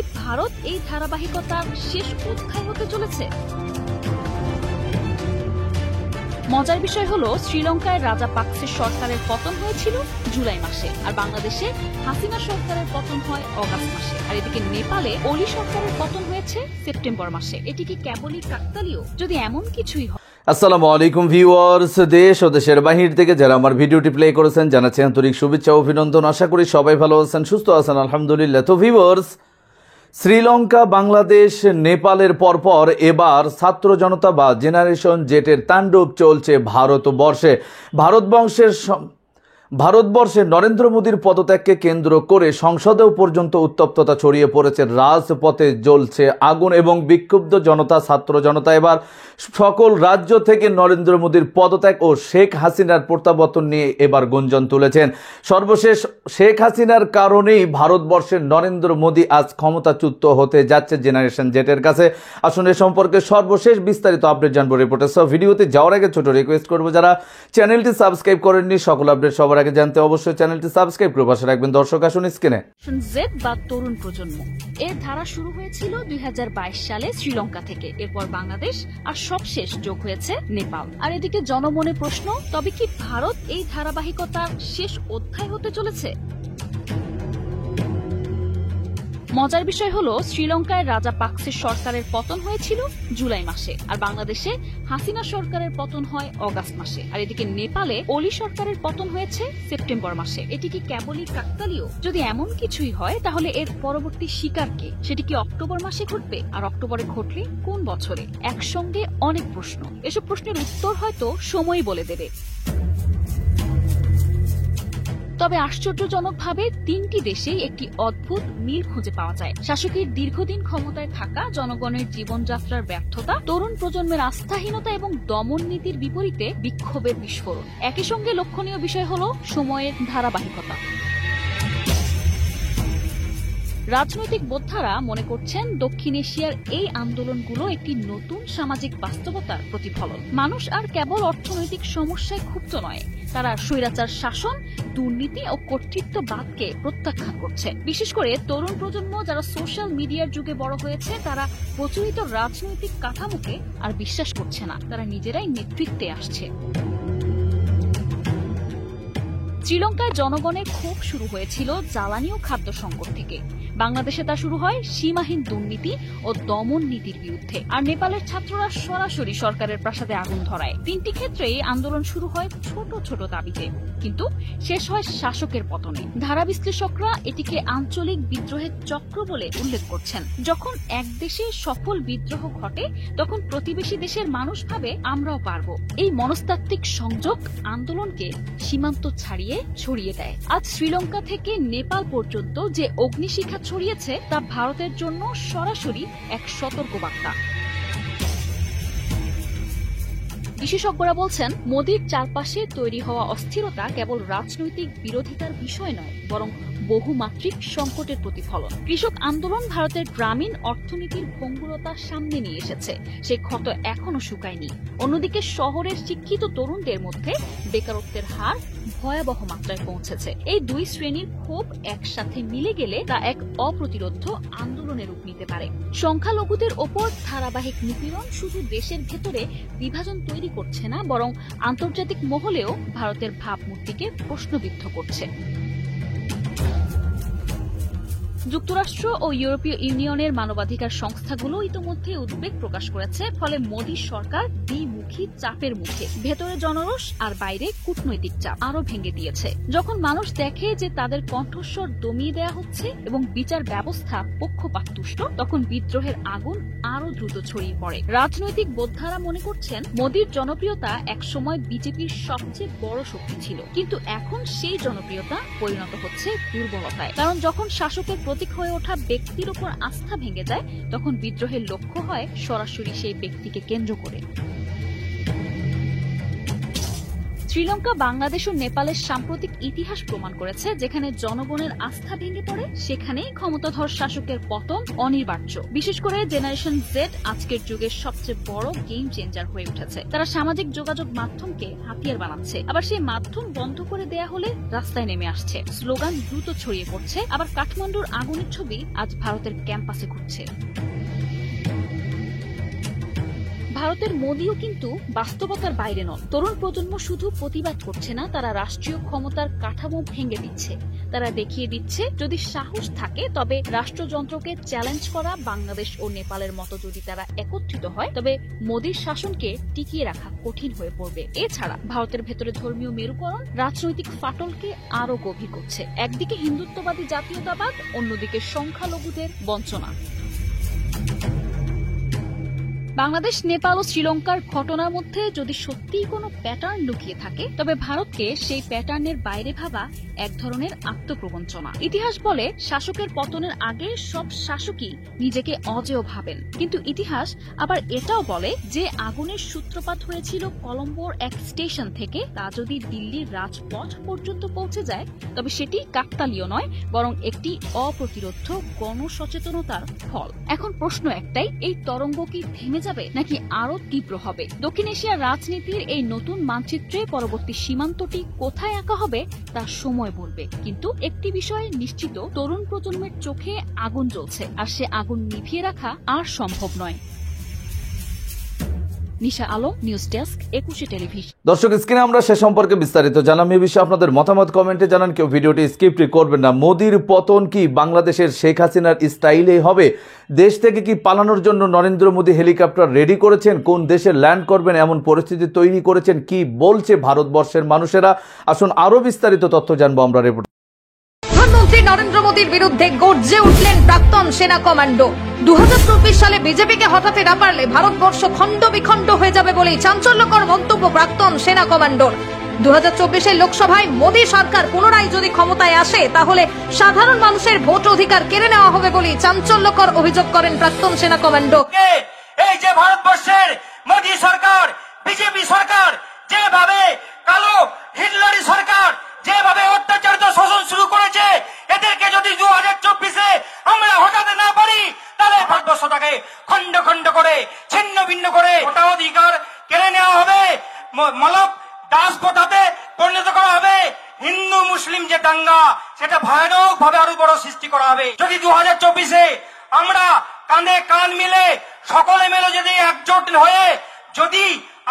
কি ভারত এই ধারাবাহিকতার শেষ অধ্যায় হতে চলেছে? মজার বিষয় হলো, শ্রীলঙ্কায় রাজাপাকসে সরকারের পতন হয়েছিল জুলাই মাসে, আর বাংলাদেশে হাসিনা সরকারের পতন হয় অগাস্ট মাসে, আর এদিকে নেপালে ওলি সরকারের পতন হয়েছে সেপ্টেম্বর মাসে। এটি কি কেবলই কাকতালীয়? যদি এমন কিছুই হয়। আসসালামু আলাইকুম ভিউয়ার্স, দেশ ও দেশের বাহির থেকে যারা আমার ভিডিওটি প্লে করেছেন জানাচ্ছি আন্তরিক শুভেচ্ছা ও অভিনন্দন। আশা করি সবাই ভালো আছেন, সুস্থ আছেন, আলহামদুলিল্লাহ। তো ভিউয়ার্স, শ্রীলঙ্কা, বাংলাদেশ, নেপালের পরপর এবার ছাত্র জনতা বা জেনারেশন জেটের তাণ্ডব চলছে ভারতবর্ষে নরেন্দ্র মোদীর পদত্যাগকে কেন্দ্র করে সংসদেও পর্যন্ত উত্তপ্ততা ছড়িয়ে পড়েছে। রাজপথে জ্বলছে আগুন এবং বিক্ষুব্ধ জনতা, ছাত্র জনতা এবার সকল রাজ্য থেকে নরেন্দ্র মোদীর পদত্যাগ ও শেখ হাসিনার প্রত্যাবর্তন নিয়ে এবার গুঞ্জন তুলেছেন। সর্বশেষ শেখ হাসিনার কারণেই ভারতবর্ষের নরেন্দ্র মোদী আজ ক্ষমতাচ্যুত হতে যাচ্ছে জেনারেশন জেটের কাছে। আসুন এ সম্পর্কে সর্বশেষ বিস্তারিত আপডেট জানবো রিপোর্টে। সব ভিডিওতে যাওয়ার আগে ছোট রিকোয়েস্ট করবো, যারা চ্যানেলটি সাবস্ক্রাইব করেননি সকল আপডেট সবার আগে জানতে অবশ্যই চ্যানেলটি সাবস্ক্রাইব করে পাশে রাখবেন। দর্শক আসুন স্ক্রিনে। জেড বা তরুণ প্রজন্ম এর ধারা শুরু হয়েছিল 2022 সালে শ্রীলঙ্কা থেকে, এরপর বাংলাদেশ, আর সবশেষ যোগ হয়েছে নেপাল। আর এদিকে জনমনে প্রশ্ন, তবে কি ভারত এই ধারাবাহিকতার শেষ অধ্যায় হতে চলেছে? মজার বিষয় হলো, শ্রীলঙ্কায় রাজাপাকসে সরকারের পতন হয়েছিল জুলাই মাসে, আর বাংলাদেশে হাসিনা সরকারের পতন হয় অগাস্ট মাসে, আর এদিকে নেপালে ওলি সরকারের পতন হয়েছে সেপ্টেম্বর মাসে। এটি কি কেবলই কাকতালীয়? যদি এমন কিছুই হয়, তাহলে এর পরবর্তী শিকার কে? সেটি কি অক্টোবর মাসে ঘটবে? আর অক্টোবরে ঘটলে কোন বছরে? একসঙ্গে অনেক প্রশ্ন। এসব প্রশ্নের উত্তর হয়তো সময়ই বলে দেবে। তবে আশ্চর্যজনকভাবে তিনটি দেশেই একটি অদ্ভুত মিল খুঁজে পাওয়া যায়। শাসকের দীর্ঘদিন ক্ষমতায় থাকা, জনগণের জীবনযাত্রার ব্যর্থতা, তরুণ প্রজন্মের আস্থাহীনতা এবং দমন নীতির বিপরীতে বিক্ষোভের বিস্ফোরণ। একই সঙ্গে লক্ষণীয় বিষয় হলো সময়ের ধারাবাহিকতা। রাজনৈতিক বোদ্ধারা মনে করছেন দক্ষিণ এশিয়ার এই আন্দোলনগুলো একটি নতুন সামাজিক বাস্তবতার প্রতিফলন। মানুষ আর কেবল অর্থনৈতিক সমস্যায় ক্ষুব্ধ নয়, তারা স্বৈরাচার শাসন, দুর্নীতি ও কর্তৃত্ববাদকে প্রত্যাখ্যান করছে। বিশেষ করে তরুণ প্রজন্ম, যারা সোশ্যাল মিডিয়ার যুগে বড় হয়েছে, তারা প্রচলিত রাজনৈতিক কাঠামোকে আর বিশ্বাস করছে না, তারা নিজেরাই নেতৃত্বে আসছে। শ্রীলঙ্কায় জনগণের ক্ষোভ শুরু হয়েছিল জ্বালানি ও খাদ্য সংকট থেকে, বাংলাদেশে তা শুরু হয় সীমাহীন দুর্নীতি ও দমন নীতির বিরুদ্ধে, আর নেপালের ছাত্ররা সরাসরি সরকারের প্রাসাদে আগুন ধরায়। তিনটি ক্ষেত্রেই আন্দোলন শুরু হয় ছোট ছোট দাবিতে, কিন্তু শেষ হয় শাসকের পতনে। ধারা বিশ্লেষকরা এটিকে আঞ্চলিক বিদ্রোহের চক্র বলে উল্লেখ করছেন। যখন এক দেশে সফল বিদ্রোহ ঘটে, তখন প্রতিবেশী দেশের মানুষ ভাবে আমরাও পারব। এই মনস্তাত্ত্বিক সংযোগ আন্দোলনকে সীমান্ত ছড়িয়ে দেয়। আজ শ্রীলঙ্কা থেকে নেপাল পর্যন্ত যে অগ্নিশিখা ছড়িয়েছে, তা ভারতের জন্য সরাসরি এক সতর্কবার্তা। বিশেষজ্ঞরা বলছেন, মোদির চারপাশে তৈরি হওয়া অস্থিরতা কেবল রাজনৈতিক বিরোধিতার বিষয় নয়, বরং বহুমাত্রিক সংকটের প্রতিফলন। কৃষক আন্দোলন ভারতের গ্রামীণ অর্থনীতির ভঙ্গুরতা সামনে নিয়ে এসেছে, সে ক্ষত এখনো শুকায়নি। অন্যদিকে শহরের শিক্ষিত তরুণদের মধ্যে বেকারত্বের হার ভয়াবহ মাত্রায় পৌঁছেছে। এই দুই শ্রেণীর ক্ষোভ একসাথে মিলে গেলে তা এক অপ্রতিরোধ্য আন্দোলনের রূপ নিতে পারে। সংখ্যালঘুদের ওপর ধারাবাহিক নিপীড়ন শুধু দেশের ভেতরে বিভাজন তৈরি করছে না, বরং আন্তর্জাতিক মহলেও ভারতের ভাবমূর্তিকে প্রশ্নবিদ্ধ করছে। যুক্তরাষ্ট্র ও ইউরোপীয় ইউনিয়নের মানবাধিকার সংস্থাগুলো ইতোমধ্যে উদ্বেগ প্রকাশ করেছে। ফলে মোদী সরকার দ্বিমুখী চাপের মুখে, ভেতরে জনরোষ আর বাইরে কূটনৈতিক চাপ আরো ভেঙে দিয়েছে। যখন মানুষ দেখে যে তাদের কণ্ঠস্বর দমিয়ে দেয়া হচ্ছে এবং বিচার ব্যবস্থা পক্ষপাতদুষ্ট, তখন বিদ্রোহের আগুন আরো দ্রুত ছড়িয়ে পড়ে। রাজনৈতিক বোদ্ধারা মনে করছেন, মোদীর জনপ্রিয়তা একসময় বিজেপির সবচেয়ে বড় শক্তি ছিল, কিন্তু এখন সেই জনপ্রিয়তা পরিণত হচ্ছে দুর্বলতায়। কারণ যখন শাসকের প্রতীক হয়ে ওঠা ব্যক্তির উপর আস্থা ভেঙে যায়, তখন বিদ্রোহের লক্ষ্য হয় সরাসরি সেই ব্যক্তিকে কেন্দ্র করে। শ্রীলঙ্কা, বাংলাদেশ ও নেপালের সাম্প্রতিক ইতিহাস প্রমাণ করেছে, যেখানে জনগণের আস্থা ভেঙে পড়ে সেখানেই ক্ষমতাধর শাসকের পতন অনিবার্য। বিশেষ করে জেনারেশন জেড আজকের যুগের সবচেয়ে বড় গেম চেঞ্জার হয়ে উঠেছে। তারা সামাজিক যোগাযোগ মাধ্যমকে হাতিয়ার বানাচ্ছে, আবার সেই মাধ্যম বন্ধ করে দেয়া হলে রাস্তায় নেমে আসছে। স্লোগান দ্রুত ছড়িয়ে পড়ছে, আবার কাঠমান্ডুর আগুনের ছবি আজ ভারতের ক্যাম্পাসে ঘুরছে। ভারতের মোদিও কিন্তু বাস্তবতার বাইরে নন। তরুণ প্রজন্ম শুধু প্রতিবাদ করছে না, তারা রাষ্ট্রীয় ক্ষমতার কাঠামো ভেঙে দিচ্ছে। তারা দেখিয়ে দিচ্ছে, যদি সাহস থাকে তবে রাষ্ট্রযন্ত্রকে চ্যালেঞ্জ করা বাংলাদেশ ও নেপালের মতো যদি তারা একত্রিত হয়, তবে মোদির শাসনকে টিকিয়ে রাখা কঠিন হয়ে পড়বে। এছাড়া ভারতের ভেতরে ধর্মীয় মেরুকরণ রাজনৈতিক ফাটলকে আরো গভীর করছে। একদিকে হিন্দুত্ববাদী জাতীয়তাবাদ, অন্যদিকে সংখ্যালঘুদের বঞ্চনা। বাংলাদেশ, নেপাল ও শ্রীলঙ্কার ঘটনার মধ্যে যদি সত্যিই কোনো প্যাটার্ন লুকিয়ে থাকে, তবে ভারতকে সেই প্যাটার্নের বাইরে ভাবা এক ধরনের আত্মপ্রবঞ্চনা। ইতিহাস বলে, শাসকের পতনের আগে সব শাসকই নিজেকে অজেয় ভাবেন, কিন্তু ইতিহাস আবার এটাও বলে যে আগুনের সূত্রপাত হয়েছিল কলম্বোর এক স্টেশন থেকে, তা যদি দিল্লির রাজপথ পর্যন্ত পৌঁছে যায়, তবে সেটি কাকতালীয় নয়, বরং একটি অপ্রতিরোধ্য গণসচেতনতার ফল। এখন প্রশ্ন একটাই, এই তরঙ্গ কি থেমে যাবে নাকি আরো তীব্র হবে? দক্ষিণ এশিয়ার রাজনীতির এই নতুন মানচিত্রে পরবর্তী সীমান্তটি কোথায় আঁকা হবে তা সময় বলবে, কিন্তু একটি বিষয় নিশ্চিত, তরুণ প্রজন্মের চোখে আগুন জ্বলছে, আর সে আগুন নিভিয়ে রাখা আর সম্ভব নয়। নিশা আলম, নিউজ ডেস্ক, 21 টেলিভিশন। দর্শক, স্ক্রিনে আমরা সে সম্পর্কে বিস্তারিত জানাম। এ বিষয়ে আপনাদের মতামত কমেন্টে জানান। কেউ ভিডিওটি স্কিপ করবেন না। মোদির পতন কি বাংলাদেশের শেখ হাসিনার স্টাইলেই হবে? দেশ থেকে কি পালানোর জন্য নরেন্দ্র মোদী হেলিকপ্টার রেডি করেছেন? কোন দেশে ল্যান্ড করবেন এমন পরিস্থিতি তৈরি করেছেন? কি বলছে ভারতবর্ষের মানুষেরা? আসুন আরো বিস্তারিত তথ্য জানবো আমরা রিপোর্ট। প্রধানমন্ত্রী নরেন্দ্র মোদীর বিরুদ্ধে গর্জে উঠলেন প্রাক্তন সেনা কমান্ডো। 2024 সালে বিজেপিকে হটাতে না পারলে ভারতবর্ষ খণ্ড বিখণ্ড হয়ে যাবে বলেই চাঞ্চল্যকর মন্তব্য প্রাক্তন সেনা কমান্ডোর। 2024 লোকসভায় মোদী সরকার পুনরায় যদি ক্ষমতায় আসে, তাহলে সাধারণ মানুষের ভোট অধিকার কেড়ে নেওয়া হবে বলেই চাঞ্চল্যকর অভিযোগ করেন প্রাক্তন সেনা কমান্ডো। এই যে ভারতবর্ষের মোদী সরকার, বিজেপি সরকার যেভাবে কালো হিটলারি সরকার যেভাবে অত্যাচারিত শোষণ শুরু করেছে, এদেরকে যদি 2024-এ আমরা হটাতে না পারি, তাহলে ভারতবর্ষটাকে খণ্ড খণ্ড করে ছিন্ন ভিন্ন করে ভোটার অধিকার কেড়ে নেওয়া হবে, মলক দাস প্রথাতে পরিণত করা হবে। হিন্দু মুসলিম যে দাঙ্গা, সেটা ভয়ানক ভাবে আরো বড় সৃষ্টি করা হবে। যদি 2024-এ আমরা কাঁধে কাঁধ মিলে সকলে মিলে যদি একজোট হয়ে যদি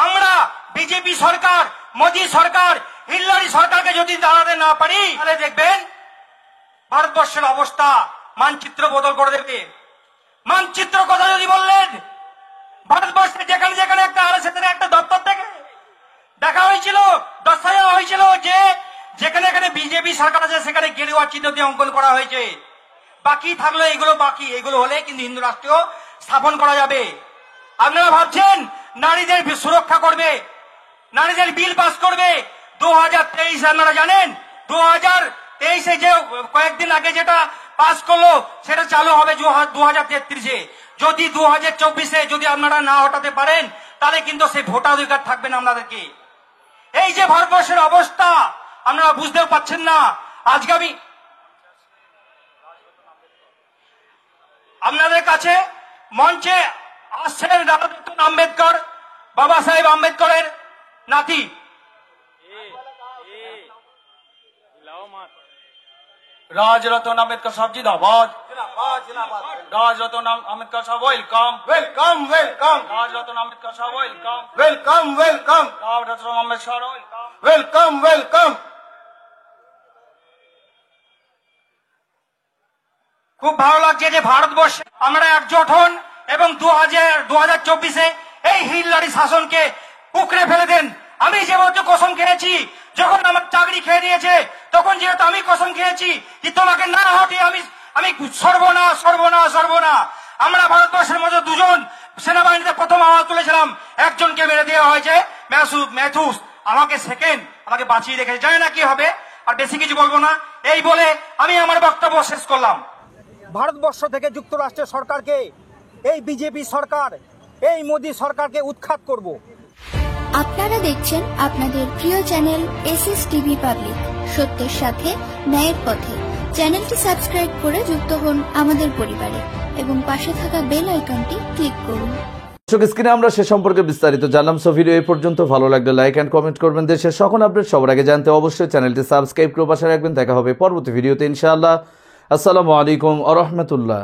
আমরা বিজেপি সরকার, মোদী সরকার, হিটলারি সরকারকে যদি দাঁড়াতে না পারি, তাহলে দেখবেন ভারতবর্ষের অবস্থা মানচিত্র বদল করে দেবে। মানচিত্র কথা যদি বললেন, ভারতবর্ষে যেখানে যেখানে একটা আরএসএস একটা দপ্তর থেকে দেখা হয়েছিল, দর্শানো হয়েছিল যে যেখানে এখানে বিজেপি সরকার আছে, সেখানে গেরুয়া চিহ্ন দিয়ে অঙ্কন করা হয়েছে। বাকি থাকলো এগুলো, বাকি এগুলো হলে কিন্তু হিন্দু রাষ্ট্র স্থাপন করা যাবে। আপনারা ভাবছেন নারীদের সুরক্ষা করবে, নারীদের বিল পাস করবে। 2023 আপনারা জানেন, 2023-এ যে কয়েকদিন আগে যেটা পাস করলো, সেটা চালু হবে 2033-এ। যদি 2024-এ যদি আপনারা না হটাতে পারেন, তাহলে কিন্তু সেই ভোটাধিকার থাকবে না আপনাদেরকে। এই যে ভারতবর্ষের অবস্থা আপনারা বুঝতেও পাচ্ছেন না। আজকে আমি আপনাদের কাছে মঞ্চে আসছেন রাজরত্ন আম্বেদকর, বাবা সাহেব আম্বেদকরের নাতি। রাজরত্ন আম্বেদকর সাহেব জিন্দাবাদ, রাজরত্ন আম্বেদকর সাহেব ওয়েলকাম, ওয়েলকাম, ওয়েলকাম, রাজরত্ন আম্বেদকর সাহেব ওয়েলকাম, ওয়েলকাম, ওয়েলকাম, রাজরত্ন আম্বেদকর সাহেব ওয়েলকাম, ওয়েলকাম, ওয়েলকাম। খুব ভালো লাগছে যে ভারতবর্ষে আমরা একজোট হন এবং 2024-এ এই হিটলারি শাসনকে উকড়ে ফেলে দেন। আমি যেহেতু কসম খেয়েছি, যখন আমার চাকরি খেয়ে দিয়েছে, তখন যেহেতু আমি কসম খেয়েছি যে তোমাকে না হটিয়ে আমি সর্বনাশ, সর্বনাশ, সর্বনাশ। আমরা ভারতবর্ষের মধ্যে দুজন সেনাবাহিনীতে প্রথম আওয়াজ তুলেছিলাম, একজনকে মেরে দেওয়া হয়েছে, ম্যাথুস। আমাকে সেকেন্ড, আমাকে বাঁচিয়ে রেখেছে। জানি না কি হবে, আর বেশি কিছু বলবো না। এই বলে আমি আমার বক্তব্য শেষ করলাম। ভারতবর্ষ থেকে যুক্তরাষ্ট্রের সরকারকে, এই বিজেপি সরকার, এই মোদী সরকারকে উৎখাত করব। আপনারা দেখছেন আপনাদের প্রিয় চ্যানেল এসএস টিভি পাবলিক, সত্যের সাথে ন্যায়ের পথে। চ্যানেলটি সাবস্ক্রাইব করে যুক্ত হন আমাদের পরিবারে এবং পাশে থাকা বেল আইকনটি ক্লিক করুন। দর্শক, স্ক্রিনে আমরা সে সম্পর্কে বিস্তারিত জানলাম। সো ভিডিও এই পর্যন্ত। ভালো লাগলে লাইক এন্ড কমেন্ট করবেন। দেশের সকল আপডেট সবার আগে জানতে অবশ্যই চ্যানেলটি সাবস্ক্রাইব করে পাশে রাখবেন। দেখা হবে পরবর্তী ভিডিওতে ইনশাআল্লাহ। আসসালামু আলাইকুম ওয়া রাহমাতুল্লাহ।